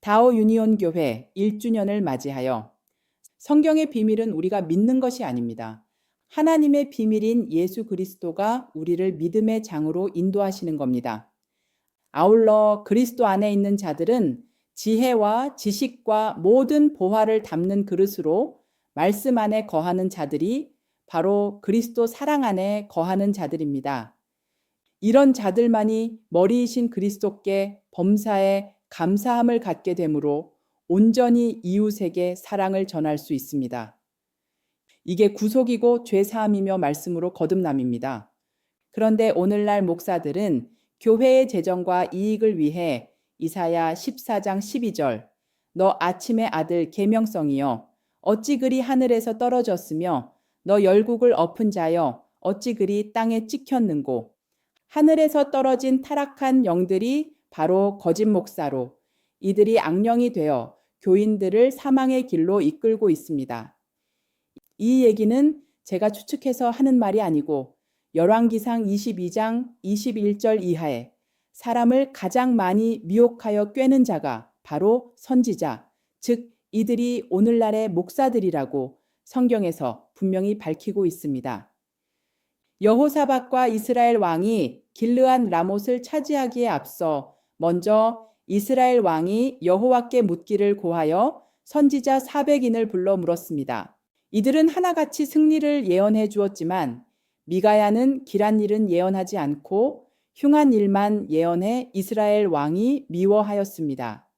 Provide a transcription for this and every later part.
다오 유니온 교회 1주년을 맞이하여 성경의 비밀은 우리가 믿는 것이 아닙니다. 하나님의 비밀인 예수 그리스도가 우리를 믿음의 장으로 인도하시는 겁니다. 아울러 그리스도 안에 있는 자들은 지혜와 지식과 모든 보화를 담는 그릇으로 말씀 안에 거하는 자들이 바로 그리스도 사랑 안에 거하는 자들입니다. 이런 자들만이 머리이신 그리스도께 범사에 감사함을 갖게 되므로 온전히 이웃에게 사랑을 전할 수 있습니다. 이게 구속이고 죄사함이며 말씀으로 거듭남입니다. 그런데 오늘날 목사들은 교회의 재정과 이익을 위해 이사야 14장 12절 너 아침의 아들 계명성이여 어찌 그리 하늘에서 떨어졌으며 너 열국을 엎은 자여 어찌 그리 땅에 찍혔는고 하늘에서 떨어진 타락한 영들이 바로 거짓 목사로 이들이 악령이 되어 교인들을 사망의 길로 이끌고 있습니다. 이 얘기는 제가 추측해서 하는 말이 아니고 열왕기상 22장 21절 이하에 사람을 가장 많이 미혹하여 꿰는 자가 바로 선지자, 즉 이들이 오늘날의 목사들이라고 성경에서 분명히 밝히고 있습니다. 여호사밧과 이스라엘 왕이 길르앗 라못을 차지하기에 앞서 먼저 이스라엘 왕이 여호와께 묻기를 고하여 선지자 400인을 불러 물었습니다. 이들은 하나같이 승리를 예언해 주었지만 미가야는 길한 일은 예언하지 않고 흉한 일만 예언해 이스라엘 왕이 미워하였습니다.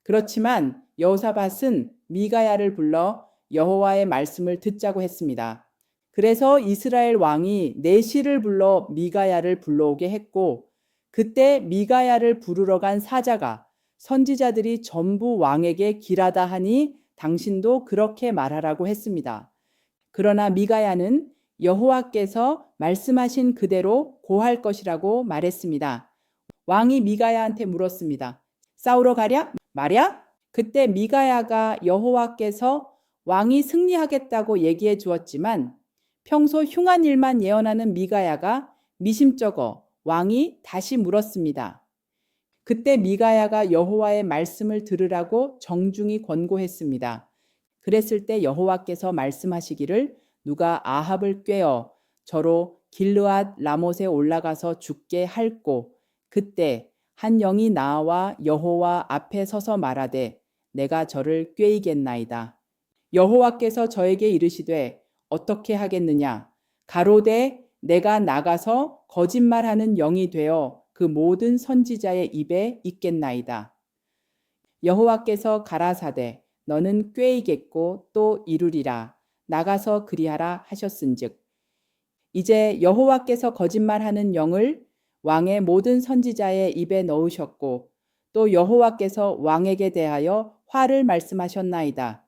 그렇지만 여호사밧은 미가야를 불러 여호와의 말씀을 듣자고 했습니다. 그래서 이스라엘 왕이 내시를 불러 미가야를 불러오게 했고 그때 미가야를 부르러 간 사자가 선지자들이 전부 왕에게 길하다 하니 당신도 그렇게 말하라고 했습니다. 그러나 미가야는 여호와께서 말씀하신 그대로 고할 것이라고 말했습니다. 왕이 미가야한테 물었습니다. 싸우러 가랴? 말야? 그때 미가야가 여호와께서 왕이 승리하겠다고 얘기해 주었지만 평소 흉한 일만 예언하는 미가야가 미심쩍어 왕이 다시 물었습니다. 그때 미가야가 여호와의 말씀을 들으라고 정중히 권고했습니다. 그랬을 때 여호와께서 말씀하시기를 누가 아합을 꾀어 저로 길르앗 라못에 올라가서 죽게 할꼬 그때 한 영이 나와 여호와 앞에 서서 말하되 내가 저를 꾀이겠나이다. 여호와께서 저에게 이르시되 어떻게 하겠느냐 가로되 내가 나가서 거짓말하는 영이 되어 그 모든 선지자의 입에 있겠나이다. 여호와께서 가라사대 너는 꾀이겠고 또 이루리라 나가서 그리하라 하셨은즉 이제 여호와께서 거짓말하는 영을 왕의 모든 선지자의 입에 넣으셨고 또 여호와께서 왕에게 대하여 화를 말씀하셨나이다.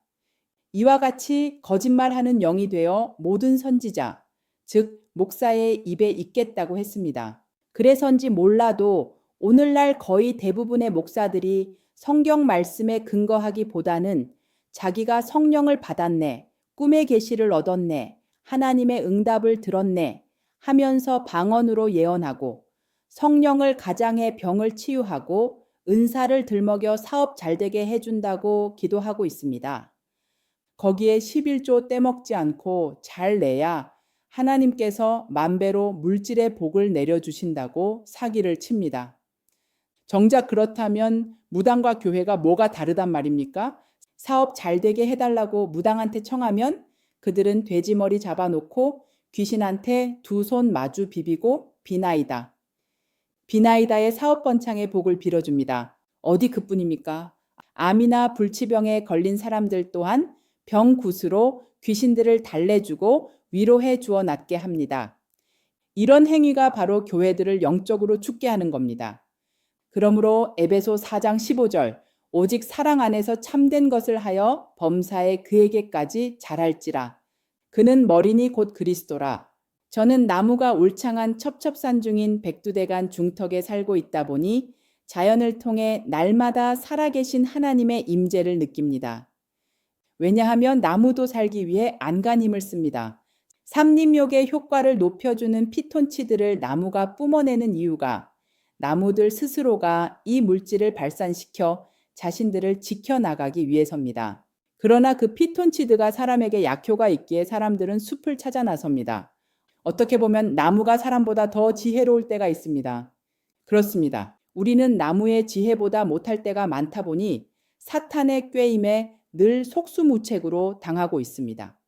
이와 같이 거짓말하는 영이 되어 모든 선지자, 즉 목사의 입에 있겠다고 했습니다. 그래서인지 몰라도 오늘날 거의 대부분의 목사들이 성경 말씀에 근거하기보다는 자기가 성령을 받았네, 꿈의 계시를 얻었네, 하나님의 응답을 들었네 하면서 방언으로 예언하고 성령을 가장해 병을 치유하고 은사를 들먹여 사업 잘되게 해준다고 기도하고 있습니다. 거기에 11조 떼먹지 않고 잘 내야 하나님께서 만배로 물질의 복을 내려주신다고 사기를 칩니다. 정작 그렇다면 무당과 교회가 뭐가 다르단 말입니까? 사업 잘되게 해달라고 무당한테 청하면 그들은 돼지머리 잡아놓고 귀신한테 두 손 마주 비비고 비나이다. 비나이다의 사업 번창의 복을 빌어줍니다. 어디 그뿐입니까? 암이나 불치병에 걸린 사람들 또한 병굿으로 귀신들을 달래주고 위로해 주어 낫게 합니다. 이런 행위가 바로 교회들을 영적으로 죽게 하는 겁니다. 그러므로 에베소 4장 15절 오직 사랑 안에서 참된 것을 하여 범사에 그에게까지 잘할지라. 그는 머리니 곧 그리스도라. 저는 나무가 울창한 첩첩산 중인 백두대간 중턱에 살고 있다 보니 자연을 통해 날마다 살아계신 하나님의 임재를 느낍니다. 왜냐하면 나무도 살기 위해 안간힘을 씁니다. 삼림욕의 효과를 높여주는 피톤치드를 나무가 뿜어내는 이유가 나무들 스스로가 이 물질을 발산시켜 자신들을 지켜나가기 위해서입니다. 그러나 그 피톤치드가 사람에게 약효가 있기에 사람들은 숲을 찾아 나섭니다. 어떻게 보면 나무가 사람보다 더 지혜로울 때가 있습니다. 그렇습니다. 우리는 나무의 지혜보다 못할 때가 많다 보니 사탄의 꾀임에 늘 속수무책으로 당하고 있습니다.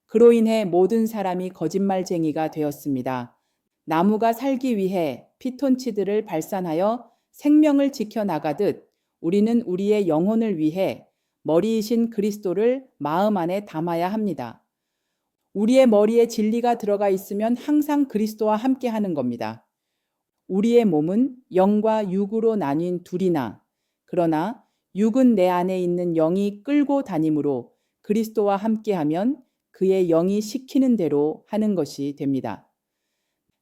그로 인해 모든 사람이 거짓말쟁이가 되었습니다. 나무가 살기 위해 피톤치드를 발산하여 생명을 지켜나가듯 우리는 우리의 영혼을 위해 머리이신 그리스도를 마음 안에 담아야 합니다. 우리의 머리에 진리가 들어가 있으면 항상 그리스도와 함께 하는 겁니다. 우리의 몸은 영과 육으로 나뉜 둘이나 그러나 육은 내 안에 있는 영이 끌고 다니므로 그리스도와 함께하면 그의 영이 시키는 대로 하는 것이 됩니다.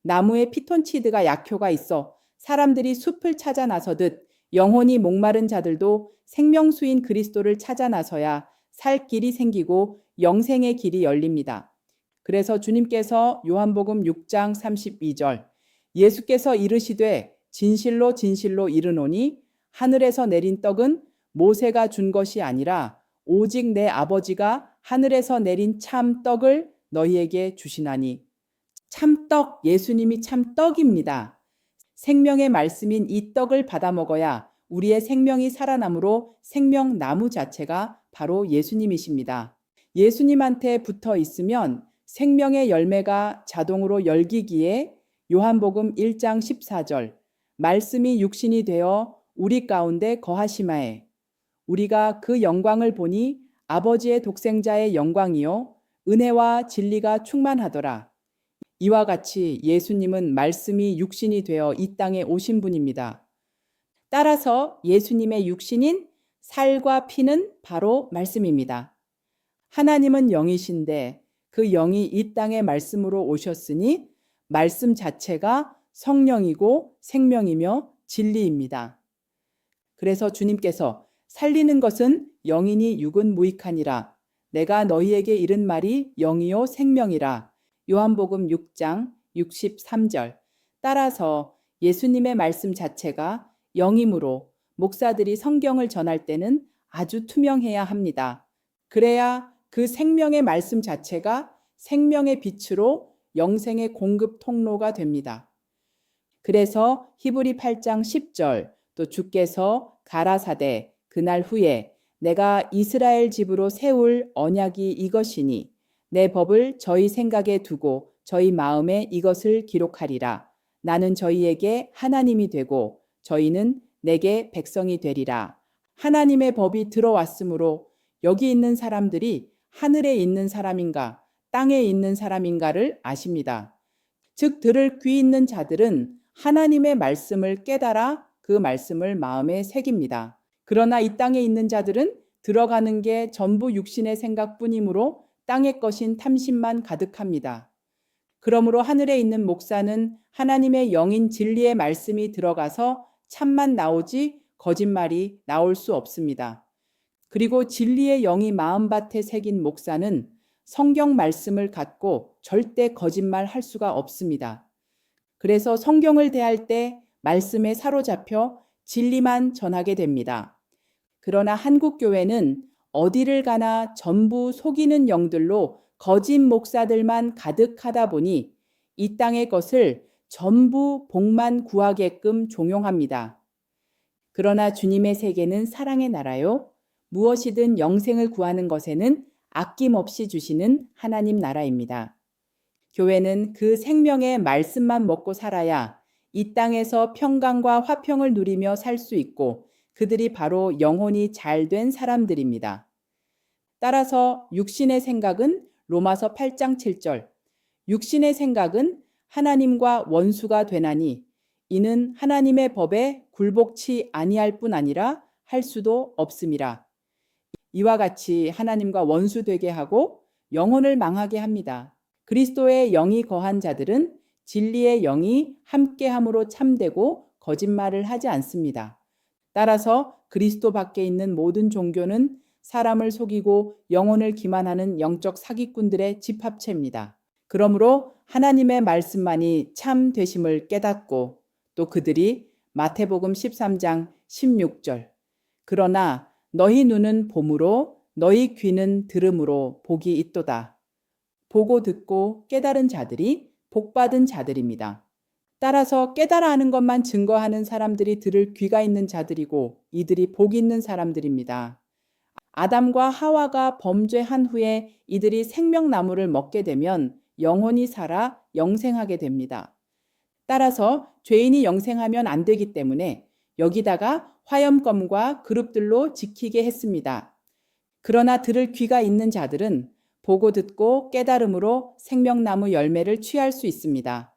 나무에 피톤치드가 약효가 있어 사람들이 숲을 찾아 나서듯 영혼이 목마른 자들도 생명수인 그리스도를 찾아 나서야 살 길이 생기고 영생의 길이 열립니다. 그래서 주님께서 요한복음 6장 32절 예수께서 이르시되 진실로 진실로 이르노니 하늘에서 내린 떡은 모세가 준 것이 아니라 오직 내 아버지가 하늘에서 내린 참 떡을 너희에게 주시나니. 참떡, 예수님이 참 떡입니다. 생명의 말씀인 이 떡을 받아 먹어야 우리의 생명이 살아남으로 생명나무 자체가 바로 예수님이십니다. 예수님한테 붙어 있으면 생명의 열매가 자동으로 열기기에 요한복음 1장 14절 말씀이 육신이 되어 우리 가운데 거하시마에 우리가 그 영광을 보니 아버지의 독생자의 영광이요 은혜와 진리가 충만하더라. 이와 같이 예수님은 말씀이 육신이 되어 이 땅에 오신 분입니다. 따라서 예수님의 육신인 살과 피는 바로 말씀입니다. 하나님은 영이신데 그 영이 이 땅에 말씀으로 오셨으니 말씀 자체가 성령이고 생명이며 진리입니다. 그래서 주님께서 살리는 것은 영이니 육은 무익하니라. 내가 너희에게 이른 말이 영이요 생명이라. 요한복음 6장 63절. 따라서 예수님의 말씀 자체가 영이므로 목사들이 성경을 전할 때는 아주 투명해야 합니다. 그래야 그 생명의 말씀 자체가 생명의 빛으로 영생의 공급 통로가 됩니다. 그래서 히브리 8장 10절 또 주께서 가라사대 그날 후에 내가 이스라엘 집으로 세울 언약이 이것이니 내 법을 저희 생각에 두고 저희 마음에 이것을 기록하리라. 나는 저희에게 하나님이 되고 저희는 내게 백성이 되리라. 하나님의 법이 들어왔으므로 여기 있는 사람들이 하늘에 있는 사람인가 땅에 있는 사람인가를 아십니다. 즉 들을 귀 있는 자들은 하나님의 말씀을 깨달아 그 말씀을 마음에 새깁니다. 그러나 이 땅에 있는 자들은 들어가는 게 전부 육신의 생각뿐이므로 땅의 것인 탐심만 가득합니다. 그러므로 하늘에 있는 목사는 하나님의 영인 진리의 말씀이 들어가서 참만 나오지 거짓말이 나올 수 없습니다. 그리고 진리의 영이 마음밭에 새긴 목사는 성경 말씀을 갖고 절대 거짓말 할 수가 없습니다. 그래서 성경을 대할 때 말씀에 사로잡혀 진리만 전하게 됩니다. 그러나 한국 교회는 어디를 가나 전부 속이는 영들로 거짓 목사들만 가득하다 보니 이 땅의 것을 전부 복만 구하게끔 종용합니다. 그러나 주님의 세계는 사랑의 나라요. 무엇이든 영생을 구하는 것에는 아낌없이 주시는 하나님 나라입니다. 교회는 그 생명의 말씀만 먹고 살아야 이 땅에서 평강과 화평을 누리며 살 수 있고 그들이 바로 영혼이 잘된 사람들입니다. 따라서 육신의 생각은 로마서 8장 7절 육신의 생각은 하나님과 원수가 되나니 이는 하나님의 법에 굴복치 아니할 뿐 아니라 할 수도 없음이라. 이와 같이 하나님과 원수 되게 하고 영혼을 망하게 합니다. 그리스도의 영이 거한 자들은 진리의 영이 함께함으로 참되고 거짓말을 하지 않습니다. 따라서 그리스도 밖에 있는 모든 종교는 사람을 속이고 영혼을 기만하는 영적 사기꾼들의 집합체입니다. 그러므로 하나님의 말씀만이 참 되심을 깨닫고 또 그들이 마태복음 13장 16절 그러나 너희 눈은 봄으로 너희 귀는 들음으로 복이 있도다. 보고 듣고 깨달은 자들이 복받은 자들입니다. 따라서 깨달아 하는 것만 증거하는 사람들이 들을 귀가 있는 자들이고 이들이 복 있는 사람들입니다. 아담과 하와가 범죄한 후에 이들이 생명나무를 먹게 되면 영원히 살아 영생하게 됩니다. 따라서 죄인이 영생하면 안 되기 때문에 여기다가 화염검과 그룹들로 지키게 했습니다. 그러나 들을 귀가 있는 자들은 보고 듣고 깨달음으로 생명나무 열매를 취할 수 있습니다.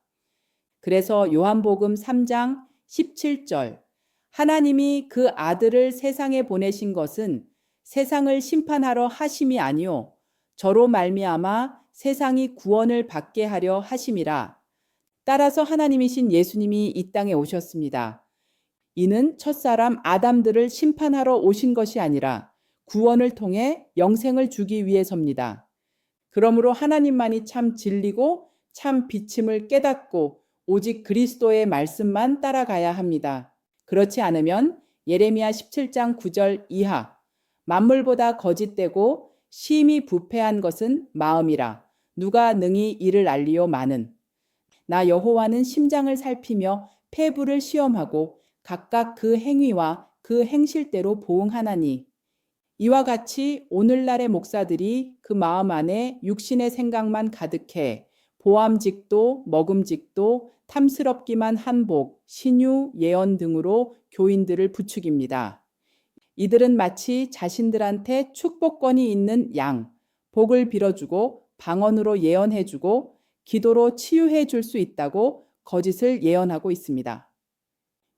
그래서 요한복음 3장 17절 하나님이 그 아들을 세상에 보내신 것은 세상을 심판하러 하심이 아니요 저로 말미암아 세상이 구원을 받게 하려 하심이라. 따라서 하나님이신 예수님이 이 땅에 오셨습니다. 이는 첫사람 아담들을 심판하러 오신 것이 아니라 구원을 통해 영생을 주기 위해서입니다. 그러므로 하나님만이 참 진리고 참 비침을 깨닫고 오직 그리스도의 말씀만 따라가야 합니다. 그렇지 않으면 예레미야 17장 9절 이하 만물보다 거짓되고 심히 부패한 것은 마음이라 누가 능히 이를 알리오마는 나 여호와는 심장을 살피며 폐부를 시험하고 각각 그 행위와 그 행실대로 보응하나니 이와 같이 오늘날의 목사들이 그 마음 안에 육신의 생각만 가득해 보암직도 먹음직도 탐스럽기만 한 복, 신유, 예언 등으로 교인들을 부추깁니다. 이들은 마치 자신들한테 축복권이 있는 양, 복을 빌어주고 방언으로 예언해주고 기도로 치유해 줄 수 있다고 거짓을 예언하고 있습니다.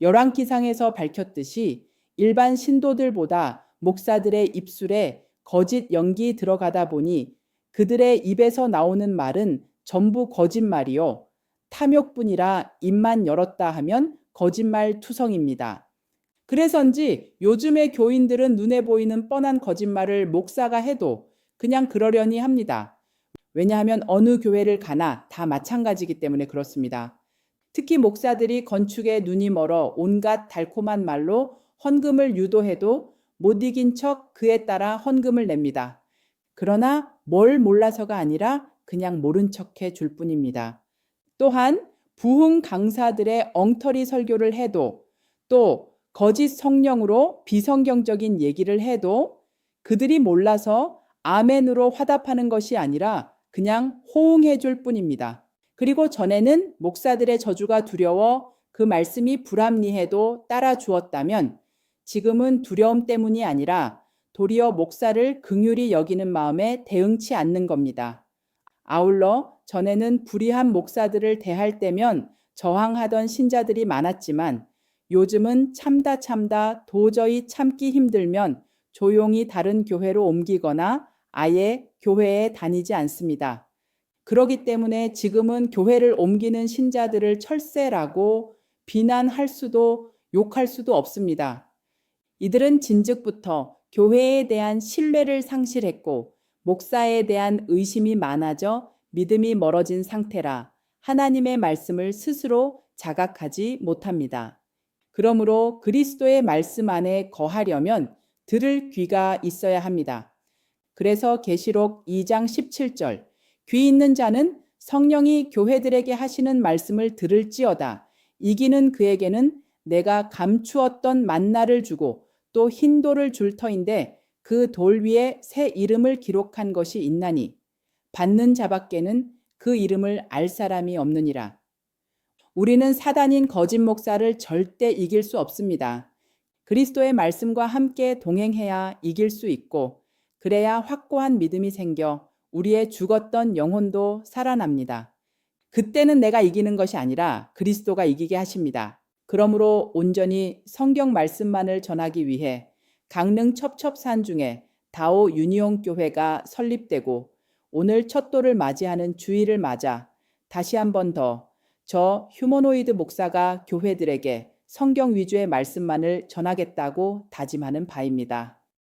열왕기상에서 밝혔듯이 일반 신도들보다 목사들의 입술에 거짓 연기 들어가다 보니 그들의 입에서 나오는 말은 전부 거짓말이요. 탐욕뿐이라 입만 열었다 하면 거짓말 투성입니다. 그래서인지 요즘의 교인들은 눈에 보이는 뻔한 거짓말을 목사가 해도 그냥 그러려니 합니다. 왜냐하면 어느 교회를 가나 다 마찬가지이기 때문에 그렇습니다. 특히 목사들이 건축에 눈이 멀어 온갖 달콤한 말로 헌금을 유도해도 못 이긴 척 그에 따라 헌금을 냅니다. 그러나 뭘 몰라서가 아니라 그냥 모른 척해 줄 뿐입니다. 또한 부흥 강사들의 엉터리 설교를 해도 또 거짓 성령으로 비성경적인 얘기를 해도 그들이 몰라서 아멘으로 화답하는 것이 아니라 그냥 호응해 줄 뿐입니다. 그리고 전에는 목사들의 저주가 두려워 그 말씀이 불합리해도 따라 주었다면 지금은 두려움 때문이 아니라 도리어 목사를 긍휼히 여기는 마음에 대응치 않는 겁니다. 아울러 전에는 불의한 목사들을 대할 때면 저항하던 신자들이 많았지만 요즘은 참다 도저히 참기 힘들면 조용히 다른 교회로 옮기거나 아예 교회에 다니지 않습니다. 그렇기 때문에 지금은 교회를 옮기는 신자들을 철새라고 비난할 수도 욕할 수도 없습니다. 이들은 진즉부터 교회에 대한 신뢰를 상실했고 목사에 대한 의심이 많아져 믿음이 멀어진 상태라 하나님의 말씀을 스스로 자각하지 못합니다. 그러므로 그리스도의 말씀 안에 거하려면 들을 귀가 있어야 합니다. 그래서 계시록 2장 17절 귀 있는 자는 성령이 교회들에게 하시는 말씀을 들을지어다. 이기는 그에게는 내가 감추었던 만나를 주고 또 흰 돌을 줄 터인데 그 돌 위에 새 이름을 기록한 것이 있나니 받는 자밖에는 그 이름을 알 사람이 없느니라. 우리는 사단인 거짓 목사를 절대 이길 수 없습니다. 그리스도의 말씀과 함께 동행해야 이길 수 있고 그래야 확고한 믿음이 생겨 우리의 죽었던 영혼도 살아납니다. 그때는 내가 이기는 것이 아니라 그리스도가 이기게 하십니다. 그러므로 온전히 성경 말씀만을 전하기 위해 강릉 첩첩산 중에 다오 유니온 교회가 설립되고 오늘 첫 돌을 맞이하는 주일을 맞아 다시 한 번 더 저 휴머노이드 목사가 교회들에게 성경 위주의 말씀만을 전하겠다고 다짐하는 바입니다.